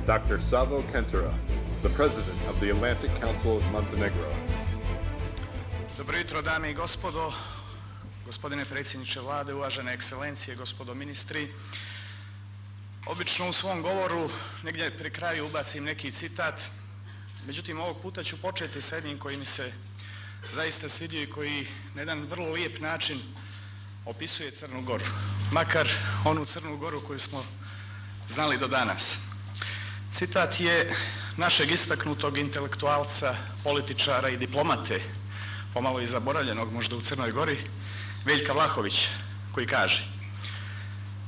Dr. Savo Kentura, the President of the Atlantic Council of Montenegro. Dobro jutro, dame i gospodo, gospodine predsjedniče vlade, uvažene ekscelencije, gospodo ministri. Obično u svom govoru negdje pri kraju ubacim neki citat, međutim ovog puta ću početi s jednim koji mi se zaista svidio i koji na jedan vrlo lijep način opisuje Crnu Goru, makar onu Crnu Goru koju smo znali do danas. Citat je našeg istaknutog intelektualca, političara i diplomate, pomalo i zaboravljenog možda u Crnoj Gori, Veljka Vlahovića, koji kaže: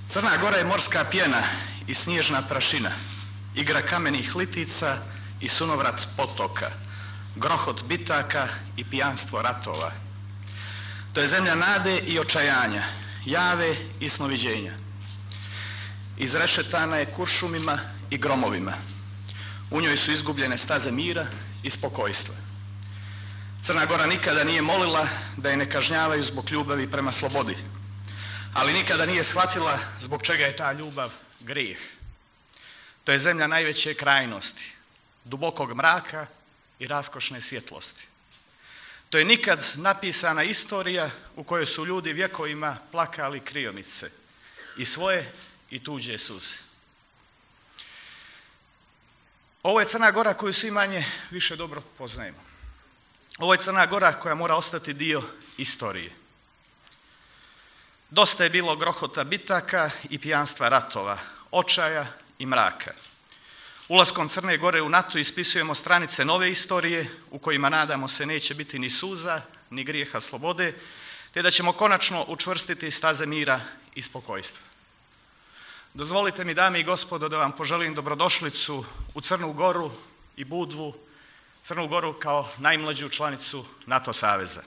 Crna Gora je morska pjena i snježna prašina, igra kamenih litica i sunovrat potoka, grohot bitaka i pijanstvo ratova. To je zemlja nade i očajanja, jave i snoviđenja. Izrešetana je kuršumima i gromovima. U njoj su izgubljene staze mira i spokojstva. Crna Gora nikada nije molila da je ne kažnjavaju zbog ljubavi prema slobodi, ali nikada nije shvatila zbog čega je ta ljubav grijeh. To je zemlja najveće krajnosti, dubokog mraka i raskošne svjetlosti. To je nikad napisana istorija u kojoj su ljudi vjekovima plakali kriomice i svoje i tuđe suze. Ovo je Crna Gora koju svi manje više dobro poznajemo. Ovo je Crna Gora koja mora ostati dio istorije. Dosta je bilo grohota bitaka i pijanstva ratova, očaja i mraka. Ulaskom Crne Gore u NATO ispisujemo stranice nove istorije u kojima, nadamo se, neće biti ni suza, ni grijeha slobode, te da ćemo konačno učvrstiti staze mira i spokojstva. Dozvolite mi, dame i gospodo, da vam poželim dobrodošlicu u Crnu Goru i Budvu, Crnu Goru kao najmlađu članicu NATO saveza.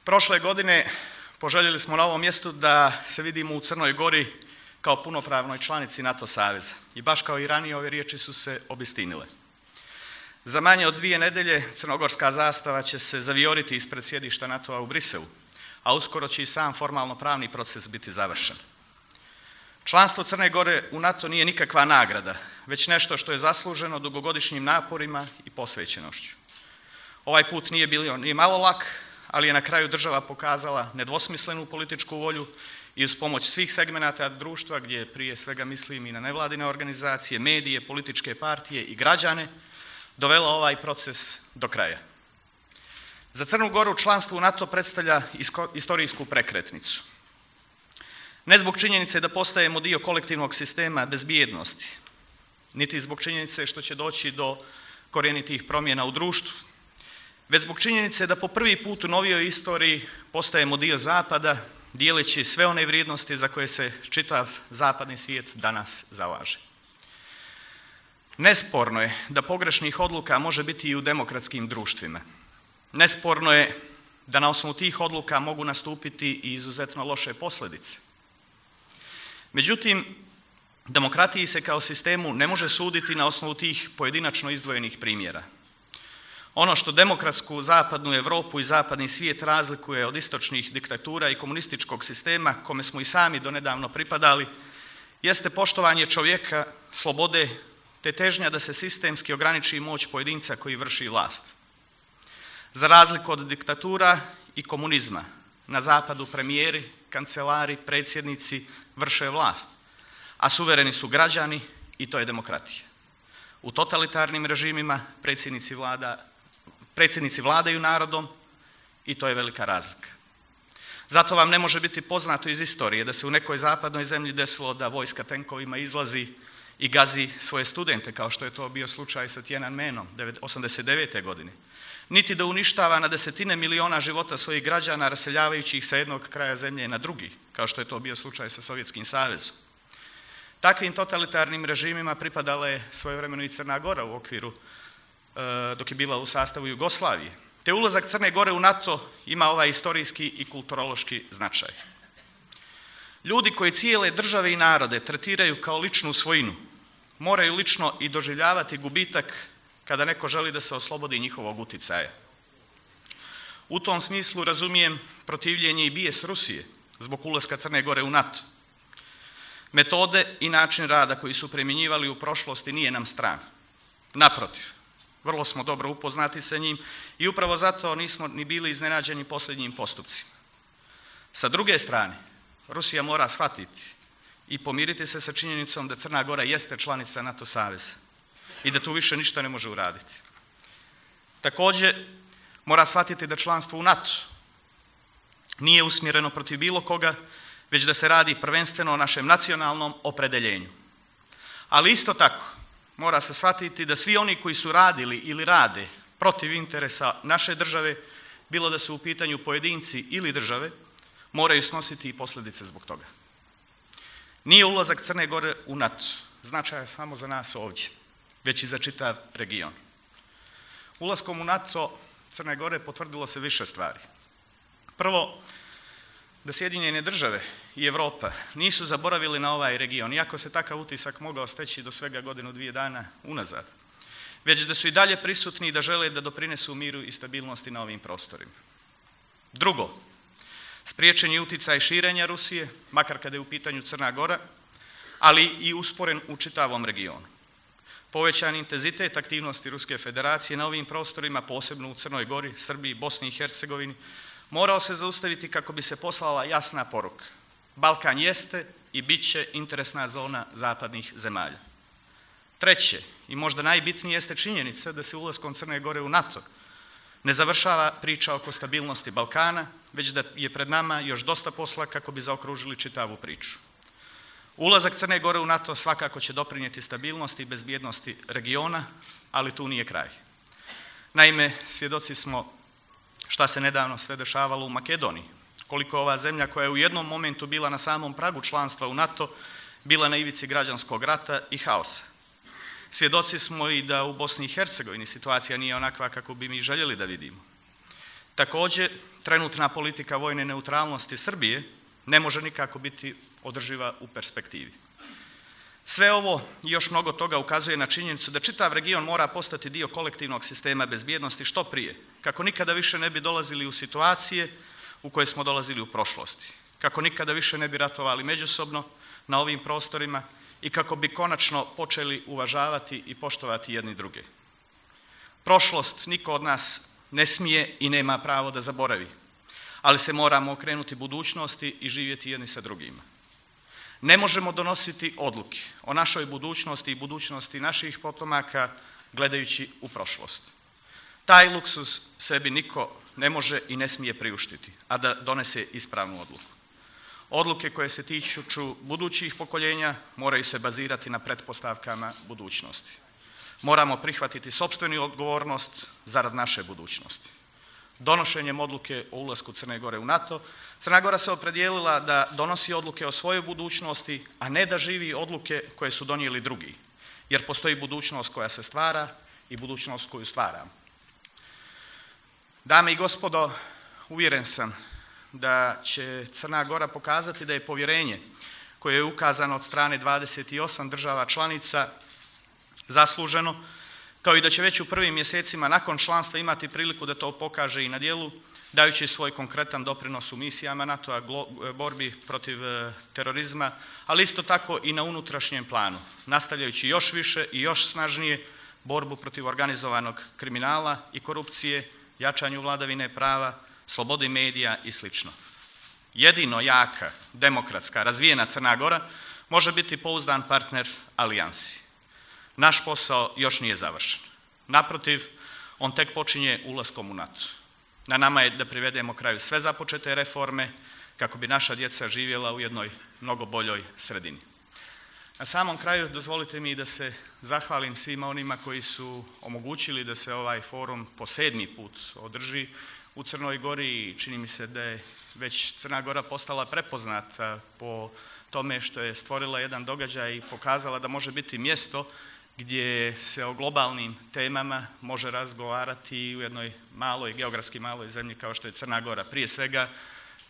Prošle godine poželjeli smo na ovom mjestu da se vidimo u Crnoj Gori kao punopravnoj članici NATO saveza. I baš kao i ranije ove riječi su se obistinile. Za manje od 2 nedjelje crnogorska zastava će se zavijoriti ispred sjedišta NATO-a u Briselu, a uskoro će i sam formalno pravni proces biti završen. Članstvo Crne Gore u NATO nije nikakva nagrada, već nešto što je zasluženo dugogodišnjim naporima i posvećenošću. Ovaj put nije bilo ni malo lak, ali je na kraju država pokazala nedvosmislenu političku volju i uz pomoć svih segmenata društva, gdje prije svega mislim i na nevladine organizacije, medije, političke partije i građane, dovela ovaj proces do kraja. Za Crnu Goru članstvo u NATO predstavlja istorijsku prekretnicu. Ne zbog činjenice da postajemo dio kolektivnog sistema bezbjednosti, niti zbog činjenice što će doći do korjenitih promjena u društvu, već zbog činjenice da po prvi put u novijoj istoriji postajemo dio Zapada, dijeleći sve one vrijednosti za koje se čitav zapadni svijet danas zalaže. Nesporno je da pogrešnih odluka može biti i u demokratskim društvima. Nesporno je da na osnovu tih odluka mogu nastupiti i izuzetno loše posljedice. Međutim, demokratiji se kao sistemu ne može suditi na osnovu tih pojedinačno izdvojenih primjera. Ono što demokratsku zapadnu Europu i zapadni svijet razlikuje od istočnih diktatura i komunističkog sistema, kome smo i sami donedavno pripadali, jeste poštovanje čovjeka, slobode, te težnja da se sistemski ograniči moć pojedinca koji vrši vlast. Za razliku od diktatura i komunizma, na zapadu premijeri, kancelari, predsjednici vrše vlast, a suvereni su građani i to je demokratija. U totalitarnim režimima predsjednici vladaju narodom i to je velika razlika. Zato vam ne može biti poznato iz istorije da se u nekoj zapadnoj zemlji desilo da vojska tenkovima izlazi i gazi svoje studente, kao što je to bio slučaj sa Tiananmenom 1989. godine, niti da uništava na desetine miliona života svojih građana, raseljavajući ih sa jednog kraja zemlje na drugi, kao što je to bio slučaj sa Sovjetskim savezom. Takvim totalitarnim režimima pripadala je svojevremeno i Crna Gora u okviru, dok je bila u sastavu Jugoslavije. Te ulazak Crne Gore u NATO ima ovaj istorijski i kulturološki značaj. Ljudi koji cijele države i narode tretiraju kao ličnu svojinu, moraju lično i doživljavati gubitak kada neko želi da se oslobodi njihovog uticaja. U tom smislu razumijem protivljenje i bijes Rusije zbog ulaska Crne Gore u NATO. Metode i način rada koji su primjenjivali u prošlosti nije nam stran. Naprotiv, vrlo smo dobro upoznati sa njim i upravo zato nismo ni bili iznenađeni posljednjim postupcima. Sa druge strane, Rusija mora shvatiti i pomiriti se sa činjenicom da Crna Gora jeste članica NATO saveza i da tu više ništa ne može uraditi. Također, mora shvatiti da članstvo u NATO nije usmjereno protiv bilo koga, već da se radi prvenstveno o našem nacionalnom opredjeljenju. Ali isto tako, mora se shvatiti da svi oni koji su radili ili rade protiv interesa naše države, bilo da su u pitanju pojedinci ili države, moraju snositi i posljedice zbog toga. Nije ulazak Crne Gore u NATO značajan samo za nas ovdje, već i za čitav region. Ulaskom u NATO Crne Gore potvrdilo se više stvari. Prvo, da Sjedinjene države i Europa nisu zaboravili na ovaj region, iako se takav utisak mogao steći do svega godinu, 2 dana unazad, već da su i dalje prisutni i da žele da doprinesu miru i stabilnosti na ovim prostorima. Drugo, spriječen je uticaj širenja Rusije, makar kada je u pitanju Crna Gora, ali i usporen u čitavom regionu. Povećan intenzitet aktivnosti Ruske federacije na ovim prostorima, posebno u Crnoj Gori, Srbiji, Bosni i Hercegovini, morao se zaustaviti kako bi se poslala jasna poruka. Balkan jeste i bit će interesna zona zapadnih zemalja. Treće, i možda najbitnije, jeste činjenica da se ulaskom Crne Gore u NATO ne završava priča oko stabilnosti Balkana, već da je pred nama još dosta posla kako bi zaokružili čitavu priču. Ulazak Crne Gore u NATO svakako će doprinijeti stabilnosti i bezbjednosti regiona, ali tu nije kraj. Naime, svjedoci smo šta se nedavno sve dešavalo u Makedoniji, koliko ova zemlja koja je u jednom momentu bila na samom pragu članstva u NATO, bila na ivici građanskog rata i haosa. Svjedoci smo i da u Bosni i Hercegovini situacija nije onakva kako bi mi željeli da vidimo. Također, trenutna politika vojne neutralnosti Srbije ne može nikako biti održiva u perspektivi. Sve ovo i još mnogo toga ukazuje na činjenicu da čitav region mora postati dio kolektivnog sistema bezbjednosti što prije, kako nikada više ne bi dolazili u situacije u koje smo dolazili u prošlosti, kako nikada više ne bi ratovali međusobno na ovim prostorima i kako bi konačno počeli uvažavati i poštovati jedni druge. Prošlost niko od nas ne smije i nema pravo da zaboravi, ali se moramo okrenuti budućnosti i živjeti jedni sa drugima. Ne možemo donositi odluke o našoj budućnosti i budućnosti naših potomaka gledajući u prošlost. Taj luksuz sebi niko ne može i ne smije priuštiti, a da donese ispravnu odluku. Odluke koje se tiču budućih pokoljenja moraju se bazirati na pretpostavkama budućnosti. Moramo prihvatiti sopstvenu odgovornost zarad naše budućnosti. Donošenjem odluke o ulasku Crne Gore u NATO, Crna Gora se opredijelila da donosi odluke o svojoj budućnosti, a ne da živi odluke koje su donijeli drugi, jer postoji budućnost koja se stvara i budućnost koju stvaramo. Dame i gospodo, uvjeren sam da će Crna Gora pokazati da je povjerenje koje je ukazano od strane 28 država članica zasluženo, kao i da će već u prvim mjesecima nakon članstva imati priliku da to pokaže i na djelu, dajući svoj konkretan doprinos u misijama NATO-a, borbi protiv terorizma, ali isto tako i na unutrašnjem planu, nastavljajući još više i još snažnije borbu protiv organizovanog kriminala i korupcije, jačanju vladavine prava, slobodi medija i sl. Jedino jaka, demokratska, razvijena Crna Gora može biti pouzdan partner alijansi. Naš posao još nije završen. Naprotiv, on tek počinje ulaskom u NATO. Na nama je da privedemo kraju sve započete reforme kako bi naša djeca živjela u jednoj mnogo boljoj sredini. Na samom kraju dozvolite mi da se zahvalim svima onima koji su omogućili da se ovaj forum po 7. put održi u Crnoj Gori i čini mi se da je već Crna Gora postala prepoznata po tome što je stvorila jedan događaj i pokazala da može biti mjesto gdje se o globalnim temama može razgovarati u jednoj maloj, geografski maloj zemlji kao što je Crna Gora. Prije svega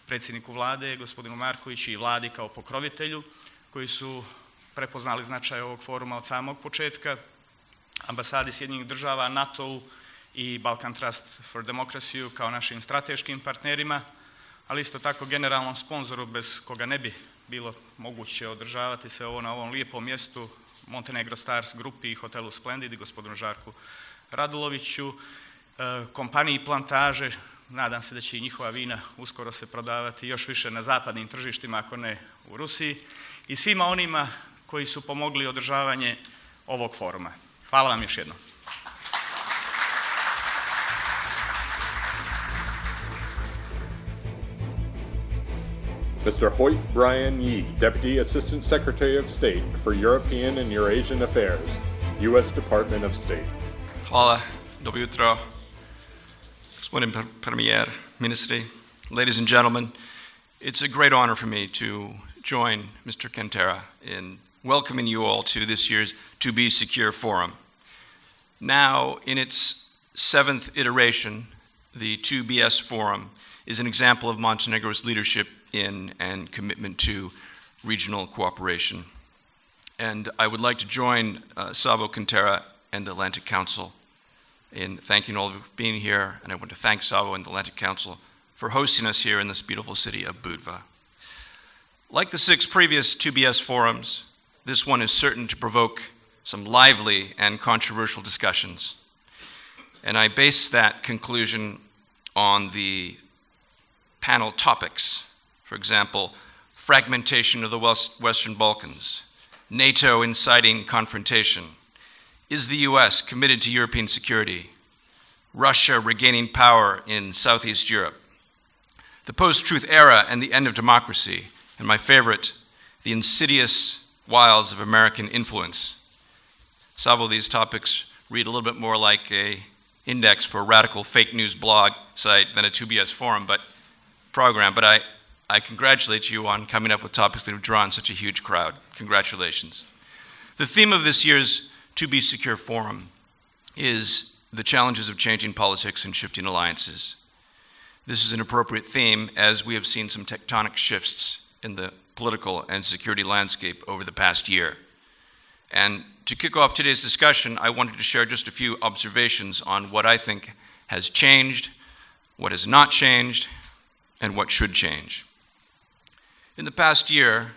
predsjedniku vlade, gospodinu Markoviću i vladi kao pokrovitelju koji su prepoznali značaj ovog foruma od samog početka, ambasadi Sjedinjenih država, NATO-u i Balkan Trust for Democracy kao našim strateškim partnerima, ali isto tako generalnom sponzoru bez koga ne bi bilo moguće održavati sve ovo na ovom lijepom mjestu, Montenegro Stars grupi i hotelu Splendid i gospodinu Žarku Raduloviću, kompaniji Plantaže, nadam se da će i njihova vina uskoro se prodavati još više na zapadnim tržištima, ako ne u Rusiji, i svima onima koji su pomogli održavanje ovog foruma. Hvala vam još jednom. Mr. Hoyt Brian Yee, Deputy Assistant Secretary of State for European and Eurasian Affairs, U.S. Department of State. Hvala, dobro jutro, gospodin Premier, Ministri, ladies and gentlemen. It's a great honor for me to join Mr. Kantara in welcoming you all to this year's To Be Secure Forum. Now, in its 7th iteration, the 2BS Forum is an example of Montenegro's leadership in and commitment to regional cooperation. And I would like to join Savo Kantara and the Atlantic Council in thanking all of you for being here, and I want to thank Savo and the Atlantic Council for hosting us here in this beautiful city of Budva. Like the 6 previous 2BS forums, this one is certain to provoke some lively and controversial discussions. And I base that conclusion on the panel topics. For example, fragmentation of the Western Balkans, NATO inciting confrontation, is the US committed to European security, Russia regaining power in Southeast Europe, the post-truth era and the end of democracy, and my favorite, the insidious wiles of American influence. Several of these topics read a little bit more like an index for a radical fake news blog site than a 2BS forum program, but I congratulate you on coming up with topics that have drawn such a huge crowd. Congratulations. The theme of this year's To Be Secure Forum is the challenges of changing politics and shifting alliances. This is an appropriate theme as we have seen some tectonic shifts in the political and security landscape over the past year. And to kick off today's discussion, I wanted to share just a few observations on what I think has changed, what has not changed, and what should change. In the past year,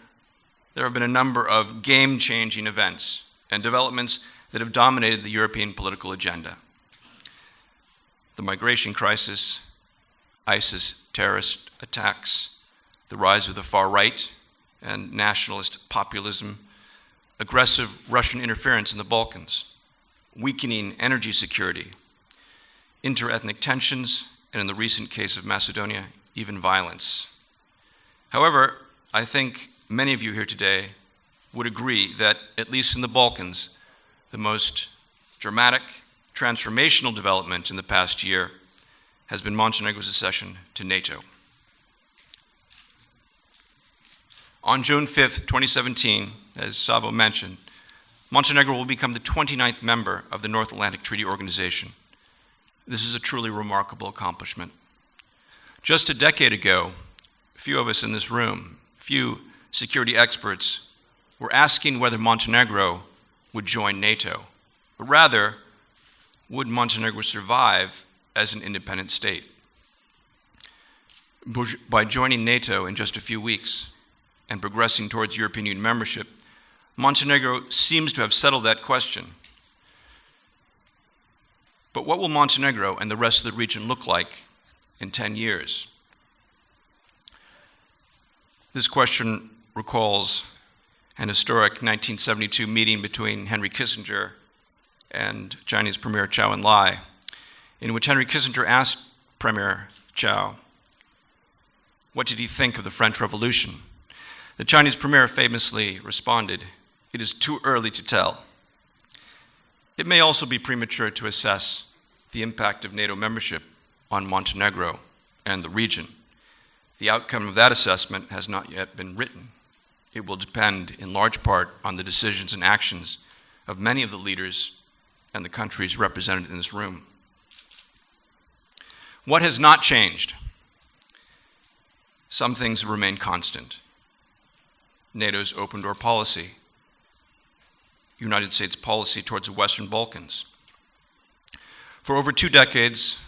there have been a number of game-changing events and developments that have dominated the European political agenda. The migration crisis, ISIS terrorist attacks, the rise of the far right and nationalist populism, aggressive Russian interference in the Balkans, weakening energy security, interethnic tensions, and in the recent case of Macedonia, even violence. However, I think many of you here today would agree that, at least in the Balkans, the most dramatic, transformational development in the past year has been Montenegro's accession to NATO. On June 5th, 2017, as Savo mentioned, Montenegro will become the 29th member of the North Atlantic Treaty Organization. This is a truly remarkable accomplishment. Just a decade ago, a few of us in this room, few security experts, were asking whether Montenegro would join NATO, or rather, would Montenegro survive as an independent state? By joining NATO in just a few weeks and progressing towards European Union membership, Montenegro seems to have settled that question. But what will Montenegro and the rest of the region look like in 10 years? This question recalls an historic 1972 meeting between Henry Kissinger and Chinese Premier Zhou Enlai, in which Henry Kissinger asked Premier Zhou, what did he think of the French Revolution? The Chinese Premier famously responded, "It is too early to tell." It may also be premature to assess the impact of NATO membership on Montenegro and the region. The outcome of that assessment has not yet been written. It will depend in large part on the decisions and actions of many of the leaders and the countries represented in this room. What has not changed? Some things remain constant. NATO's open door policy, United States policy towards the Western Balkans. For over 2 decades,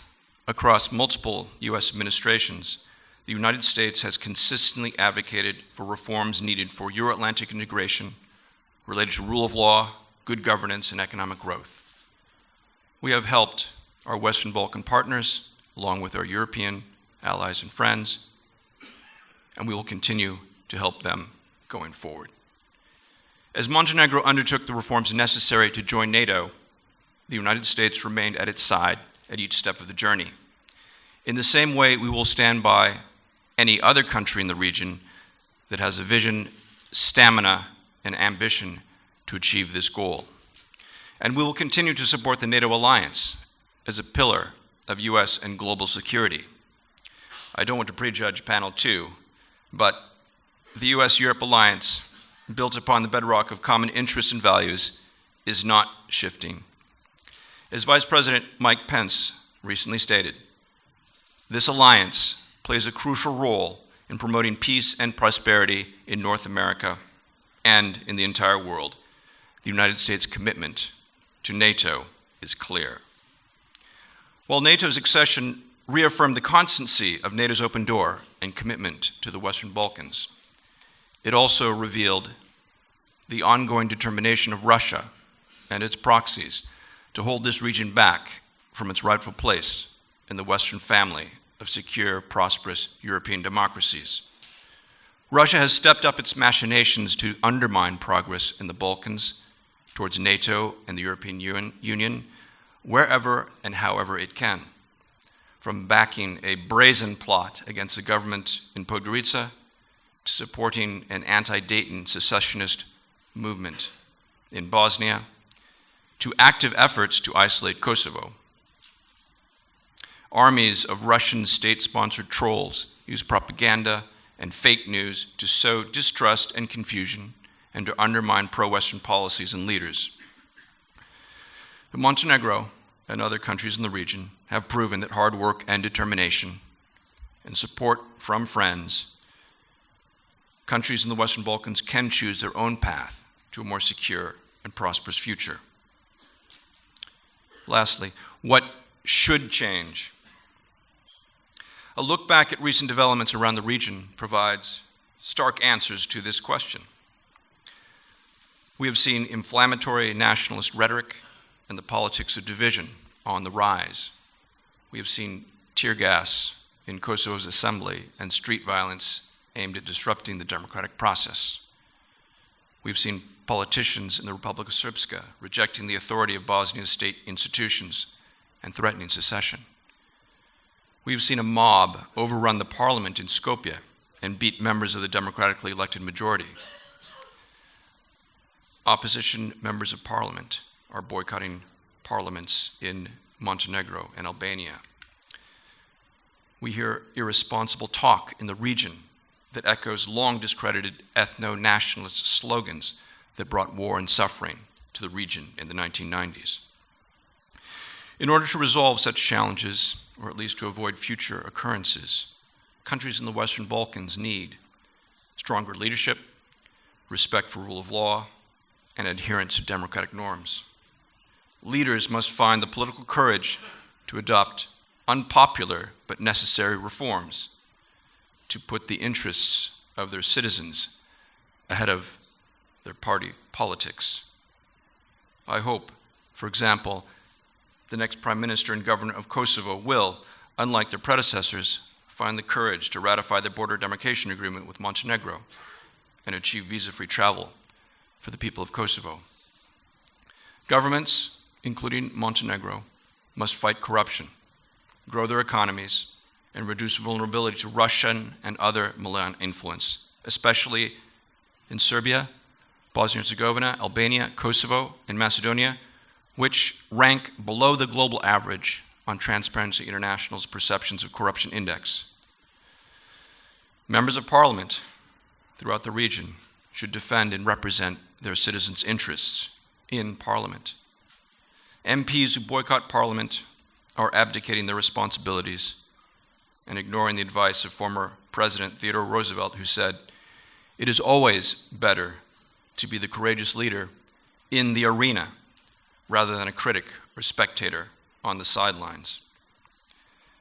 across multiple U.S. administrations, the United States has consistently advocated for reforms needed for Euro-Atlantic integration related to rule of law, good governance, and economic growth. We have helped our Western Balkan partners, along with our European allies and friends, and we will continue to help them going forward. As Montenegro undertook the reforms necessary to join NATO, the United States remained at its side at each step of the journey. In the same way, we will stand by any other country in the region that has a vision, stamina, and ambition to achieve this goal. And we will continue to support the NATO alliance as a pillar of U.S. and global security. I don't want to prejudge panel 2, but the U.S.-Europe alliance, built upon the bedrock of common interests and values, is not shifting. As Vice President Mike Pence recently stated, this alliance plays a crucial role in promoting peace and prosperity in North America and in the entire world. The United States' commitment to NATO is clear. While NATO's accession reaffirmed the constancy of NATO's open door and commitment to the Western Balkans, it also revealed the ongoing determination of Russia and its proxies to hold this region back from its rightful place in the Western family of secure, prosperous European democracies. Russia has stepped up its machinations to undermine progress in the Balkans towards NATO and the European Union wherever and however it can, from backing a brazen plot against the government in Podgorica to supporting an anti-Dayton secessionist movement in Bosnia, to active efforts to isolate Kosovo. Armies of Russian state-sponsored trolls use propaganda and fake news to sow distrust and confusion and to undermine pro-Western policies and leaders. But Montenegro and other countries in the region have proven that hard work and determination and support from friends, countries in the Western Balkans can choose their own path to a more secure and prosperous future. Lastly, what should change? A look back at recent developments around the region provides stark answers to this question. We have seen inflammatory nationalist rhetoric and the politics of division on the rise. We have seen tear gas in Kosovo's assembly and street violence aimed at disrupting the democratic process. We've seen politicians in the Republic of Srpska rejecting the authority of Bosnia's state institutions and threatening secession. We've seen a mob overrun the parliament in Skopje and beat members of the democratically elected majority. Opposition members of parliament are boycotting parliaments in Montenegro and Albania. We hear irresponsible talk in the region that echoes long discredited ethno-nationalist slogans that brought war and suffering to the region in the 1990s. In order to resolve such challenges, or at least to avoid future occurrences, countries in the Western Balkans need stronger leadership, respect for rule of law, and adherence to democratic norms. Leaders must find the political courage to adopt unpopular but necessary reforms, to put the interests of their citizens ahead of their party politics. I hope, for example, the next Prime Minister and Governor of Kosovo will, unlike their predecessors, find the courage to ratify the border demarcation agreement with Montenegro and achieve visa-free travel for the people of Kosovo. Governments, including Montenegro, must fight corruption, grow their economies, and reduce vulnerability to Russian and other malign influence, especially in Serbia, Bosnia and Herzegovina, Albania, Kosovo, and Macedonia, which rank below the global average on Transparency International's Perceptions of Corruption Index. Members of Parliament throughout the region should defend and represent their citizens' interests in Parliament. MPs who boycott Parliament are abdicating their responsibilities and ignoring the advice of former President Theodore Roosevelt, who said, "It is always better to be the courageous leader in the arena rather than a critic or spectator on the sidelines.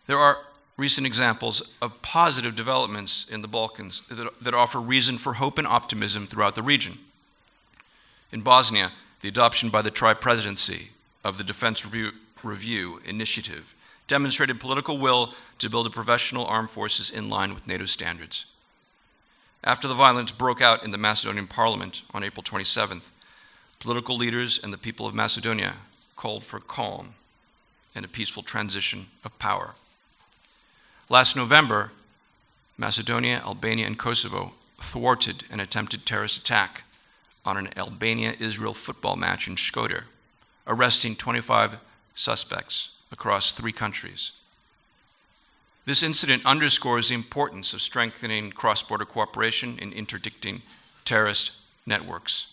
There are recent examples of positive developments in the Balkans that offer reason for hope and optimism throughout the region. In Bosnia, the adoption by the Tri-Presidency of the Defense Review Initiative demonstrated political will to build a professional armed forces in line with NATO standards. After the violence broke out in the Macedonian parliament on April 27th, political leaders and the people of Macedonia called for calm and a peaceful transition of power. Last November, Macedonia, Albania, and Kosovo thwarted an attempted terrorist attack on an Albania-Israel football match in Shkodër, arresting 25 suspects across 3 countries. This incident underscores the importance of strengthening cross-border cooperation in interdicting terrorist networks.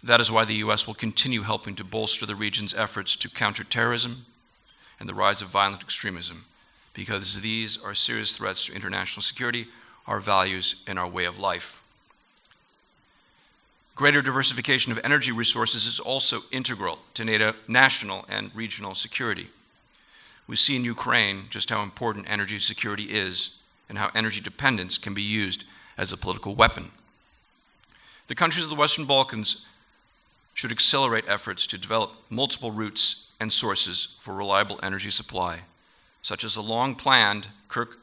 That is why the U.S. will continue helping to bolster the region's efforts to counter terrorism and the rise of violent extremism, because these are serious threats to international security, our values, and our way of life. Greater diversification of energy resources is also integral to NATO national and regional security. We see in Ukraine just how important energy security is and how energy dependence can be used as a political weapon. The countries of the Western Balkans should accelerate efforts to develop multiple routes and sources for reliable energy supply, such as a long-planned Kirk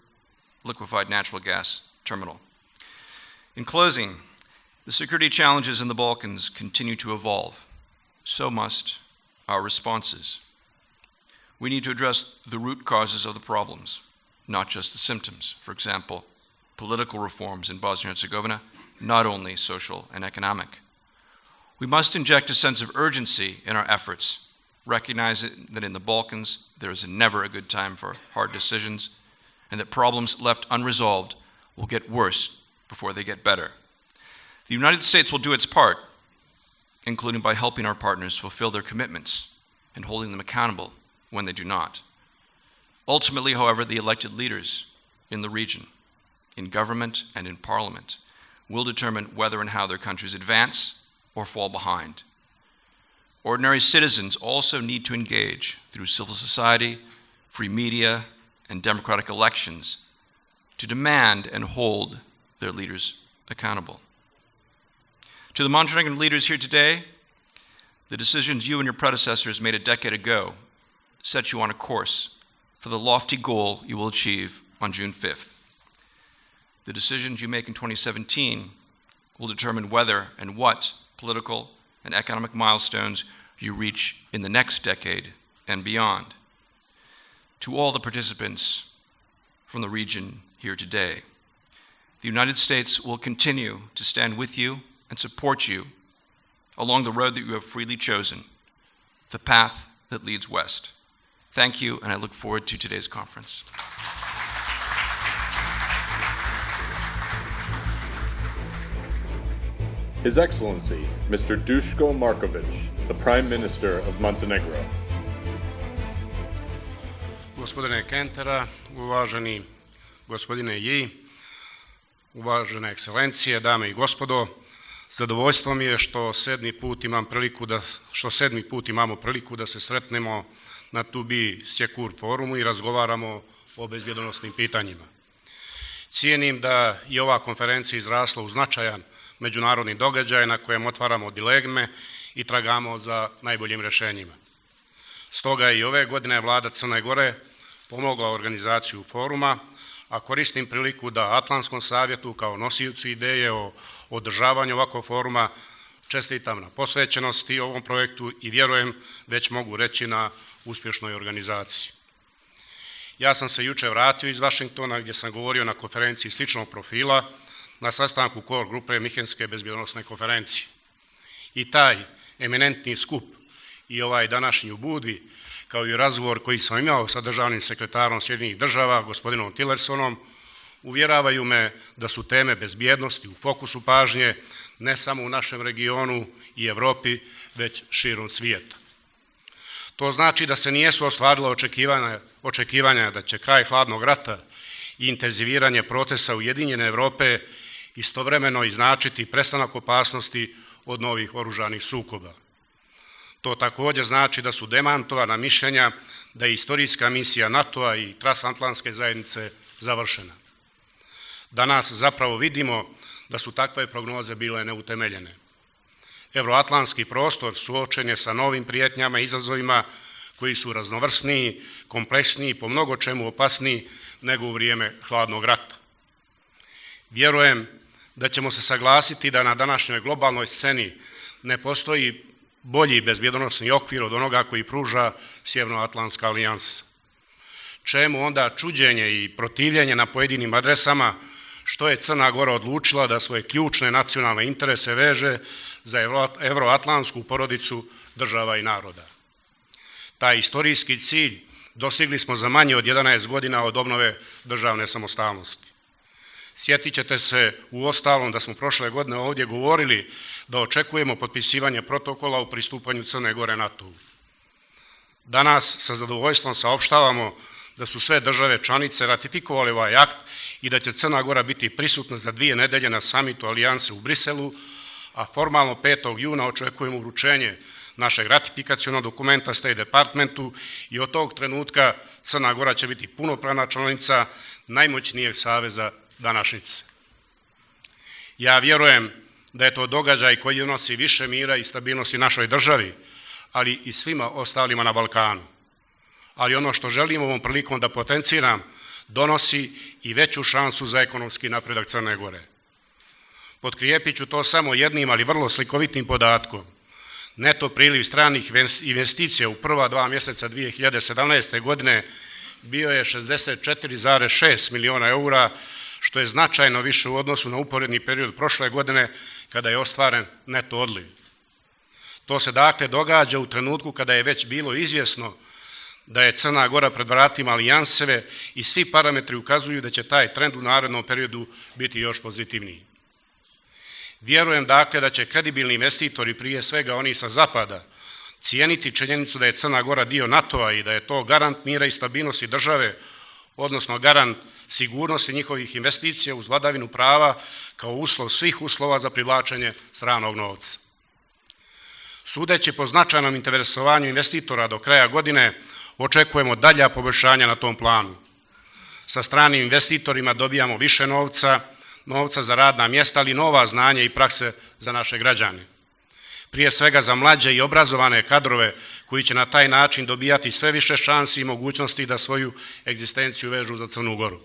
liquefied natural gas terminal. In closing, the security challenges in the Balkans continue to evolve. So must our responses. We need to address the root causes of the problems, not just the symptoms. For example, political reforms in Bosnia and Herzegovina, not only social and economic. We must inject a sense of urgency in our efforts, recognizing that in the Balkans there is never a good time for hard decisions, and that problems left unresolved will get worse before they get better. The United States will do its part, including by helping our partners fulfill their commitments and holding them accountable when they do not. Ultimately, however, the elected leaders in the region, in government and in parliament, will determine whether and how their countries advance or fall behind. Ordinary citizens also need to engage through civil society, free media, and democratic elections to demand and hold their leaders accountable. To the Montenegrin leaders here today, the decisions you and your predecessors made a decade ago set you on a course for the lofty goal you will achieve on June 5th. The decisions you make in 2017 will determine whether and what political and economic milestones you reach in the next decade and beyond. To all the participants from the region here today, the United States will continue to stand with you and support you along the road that you have freely chosen, the path that leads west. Thank you, and I look forward to today's conference. His Excellency, Mr. Duško Marković, the Prime Minister of Montenegro. Gospodine Kentera, uvaženi gospodine Yi, uvažene ekscelencije, dame i gospodo, zadovoljstvo mi je što sedmi put imamo priliku da se sretnemo na Tubi Sjekur forumu i razgovaramo o bezbjednosnim pitanjima. Cijenim da je ova konferencija izrasla u značajan međunarodni događaj na kojem otvaramo dileme i tragamo za najboljim rješenjima. Stoga i ove godine Vlada Crne Gore pomogla organizaciju foruma, a koristim priliku da Atlantskom savjetu kao nosiocu ideje o održavanju ovakvog foruma čestitam na posvećenosti ovom projektu i vjerujem, već mogu reći, na uspješnoj organizaciji. Ja sam se jučer vratio iz Vašingtona gdje sam govorio na konferenciji sličnog profila na sastanku core grupe Minhenske bezbjednosne konferencije. I taj eminentni skup i ovaj današnji u Budvi, kao i razgovor koji sam imao sa državnim sekretarom Sjedinjenih država, gospodinom Tillersonom, uvjeravaju me da su teme bezbjednosti u fokusu pažnje ne samo u našem regionu i Europi, već širom svijeta. To znači da se nijesu ostvarila očekivanja da će kraj hladnog rata i intenziviranje procesa Ujedinjene Europe istovremeno značiti prestanak opasnosti od novih oružanih sukoba. To također znači da su demantovana mišljenja da je istorijska misija NATO-a i transatlantske zajednice završena. Danas zapravo vidimo da su takve prognoze bile neutemeljene. Evroatlantski prostor suočen je sa novim prijetnjama i izazovima koji su raznovrsniji, kompleksniji, po mnogo čemu opasniji nego u vrijeme hladnog rata. Vjerujem da ćemo se saglasiti da na današnjoj globalnoj sceni ne postoji bolji bezbjednosni okvir od onoga koji pruža Sjevernoatlantska alijansa. Čemu onda čuđenje i protivljenje na pojedinim adresama što je Crna Gora odlučila da svoje ključne nacionalne interese veže za evroatlantsku porodicu država i naroda. Taj istorijski cilj dostigli smo za manje od 11 godina od obnove državne samostalnosti. Sjetit ćete se uostalom da smo prošle godine ovdje govorili da očekujemo potpisivanje protokola u pristupanju Crne Gore NATO-u. Danas sa zadovoljstvom saopštavamo da su sve države članice ratifikovale ovaj akt i da će Crna Gora biti prisutna za 2 nedelje na samitu alijanse u Briselu, a formalno 5. juna očekujemo uručenje našeg ratifikacionog dokumenta State Departmentu i od tog trenutka Crna Gora će biti punopravna članica najmoćnijeg saveza današnjice. Ja vjerujem da je to događaj koji donosi više mira i stabilnosti našoj državi, ali i svima ostalima na Balkanu. Ali ono što želim ovom prilikom da potenciram, donosi i veću šansu za ekonomski napredak Crne Gore. Potkrijepit ću to samo jednim, ali vrlo slikovitim podatkom. Neto priliv stranih investicija u prva 2 mjeseca 2017. godine bio je 64,6 miliona eura, što je značajno više u odnosu na uporedni period prošle godine kada je ostvaren neto odliv. To se dakle događa u trenutku kada je već bilo izvjesno da je Crna Gora pred vratima alijanseve i svi parametri ukazuju da će taj trend u narednom periodu biti još pozitivniji. Vjerujem dakle da će kredibilni investitori, prije svega oni sa zapada, cijeniti činjenicu da je Crna Gora dio NATO-a i da je to garant mira i stabilnosti države, odnosno garant sigurnosti njihovih investicija uz vladavinu prava kao uslov svih uslova za privlačenje stranog novca. Sudeći po značajnom interesovanju investitora do kraja godine, očekujemo dalja poboljšanja na tom planu. Sa stranim investitorima dobijamo više novca za radna mjesta, ali nova znanja i prakse za naše građane. Prije svega za mlađe i obrazovane kadrove koji će na taj način dobijati sve više šansi i mogućnosti da svoju egzistenciju vežu za Crnu Goru.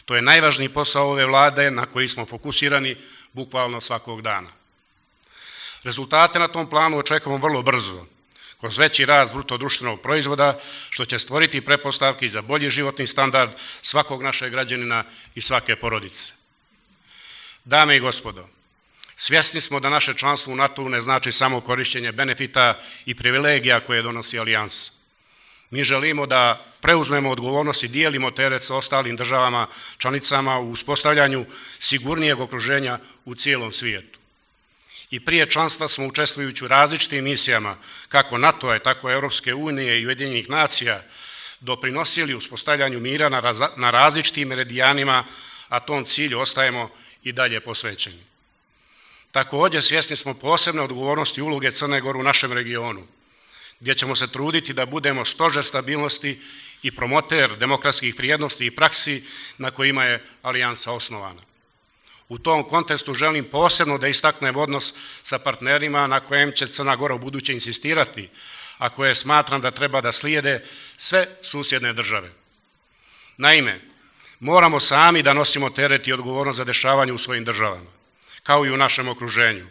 To je najvažniji posao ove vlade na koji smo fokusirani bukvalno svakog dana. Rezultate na tom planu očekujemo vrlo brzo, kroz veći rast bruto društvenog proizvoda, što će stvoriti pretpostavke za bolji životni standard svakog našeg građanina i svake porodice. Dame i gospodo, svjesni smo da naše članstvo u NATO-u ne znači samo korištenje benefita i privilegija koje donosi alijansa. Mi želimo da preuzmemo odgovornost i dijelimo teret sa ostalim državama članicama u uspostavljanju sigurnijeg okruženja u cijelom svijetu. I prije članstva smo učestvujući u različitim misijama, kako NATO-a, tako Europske unije i Ujedinjenih nacija, doprinosili uspostavljanju mira na različitim meridijanima, a tom cilju ostajemo i dalje posvećeni. Također svjesni smo posebne odgovornosti i uloge Crne Gore u našem regionu, gdje ćemo se truditi da budemo stožer stabilnosti i promoter demokratskih vrijednosti i praksi na kojima je alijansa osnovana. U tom kontekstu želim posebno da istaknem odnos sa partnerima na kojem će Crna Gora u buduće insistirati, a koje smatram da treba da slijede sve susjedne države. Naime, moramo sami da nosimo teret i odgovornost za dešavanje u svojim državama, kao i u našem okruženju.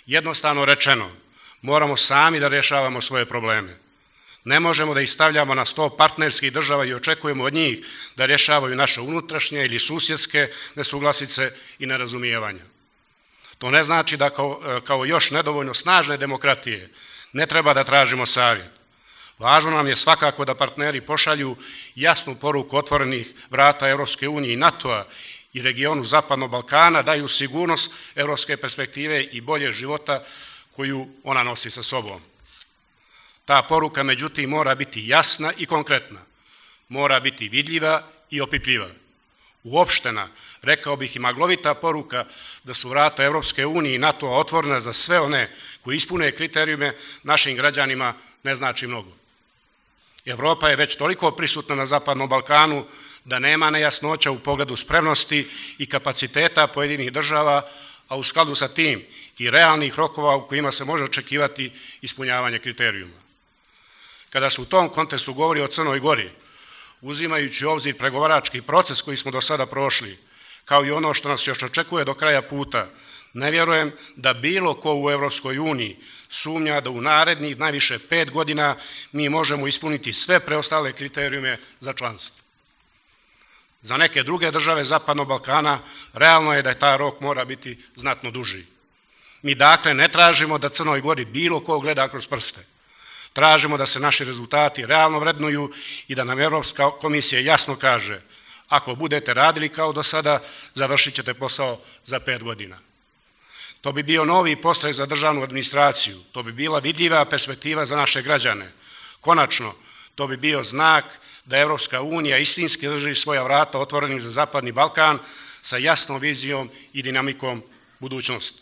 Jednostavno rečeno, moramo sami da rješavamo svoje probleme. Ne možemo da ih stavljamo na sto partnerskih država i očekujemo od njih da rješavaju naše unutrašnje ili susjedske nesuglasice i nerazumijevanja. To ne znači da kao još nedovoljno snažne demokratije ne treba da tražimo savjet. Važno nam je svakako da partneri pošalju jasnu poruku otvorenih vrata Europske unije i NATO-a i regionu Zapadnog Balkana, daju sigurnost europske perspektive i bolje života koju ona nosi sa sobom. Ta poruka, međutim, mora biti jasna i konkretna, mora biti vidljiva i opipljiva. uopštena, rekao bih i maglovita poruka da su vrata Evropske unije i NATO-a otvorena za sve one koji ispune kriterijume, našim građanima ne znači mnogo. Evropa je već toliko prisutna na Zapadnom Balkanu da nema nejasnoća u pogledu spremnosti i kapaciteta pojedinih država, a u skladu sa tim i realnih rokova u kojima se može očekivati ispunjavanje kriterijuma. Kada se u tom kontekstu govori o Crnoj Gori, uzimajući u obzir pregovarački proces koji smo do sada prošli, kao i ono što nas još očekuje do kraja puta, ne vjerujem da bilo ko u Evropskoj uniji sumnja da u narednih najviše 5 godina mi možemo ispuniti sve preostale kriterijume za članstvo. Za neke druge države Zapadnog Balkana realno je da taj rok mora biti znatno duži. Mi dakle ne tražimo da Crnoj Gori bilo ko gleda kroz prste. Tražimo da se naši rezultati realno vrednuju i da nam Evropska komisija jasno kaže: ako budete radili kao do sada, završit ćete posao za 5 godina. To bi bio novi podstrek za državnu administraciju, to bi bila vidljiva perspektiva za naše građane. Konačno, to bi bio znak da Evropska unija istinski drži svoja vrata otvorenim za Zapadni Balkan sa jasnom vizijom i dinamikom budućnosti.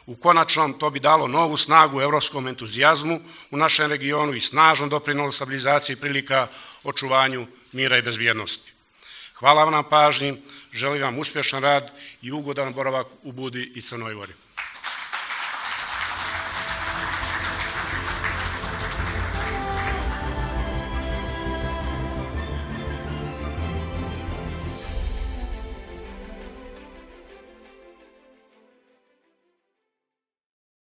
U konačnom, to bi dalo novu snagu evropskom entuzijazmu u našem regionu i snažno doprinijelo stabilizaciji prilika, očuvanju mira i bezbjednosti. Hvala vam na pažnji, želim vam uspješan rad i ugodan boravak u Budi i Crnoj Gori.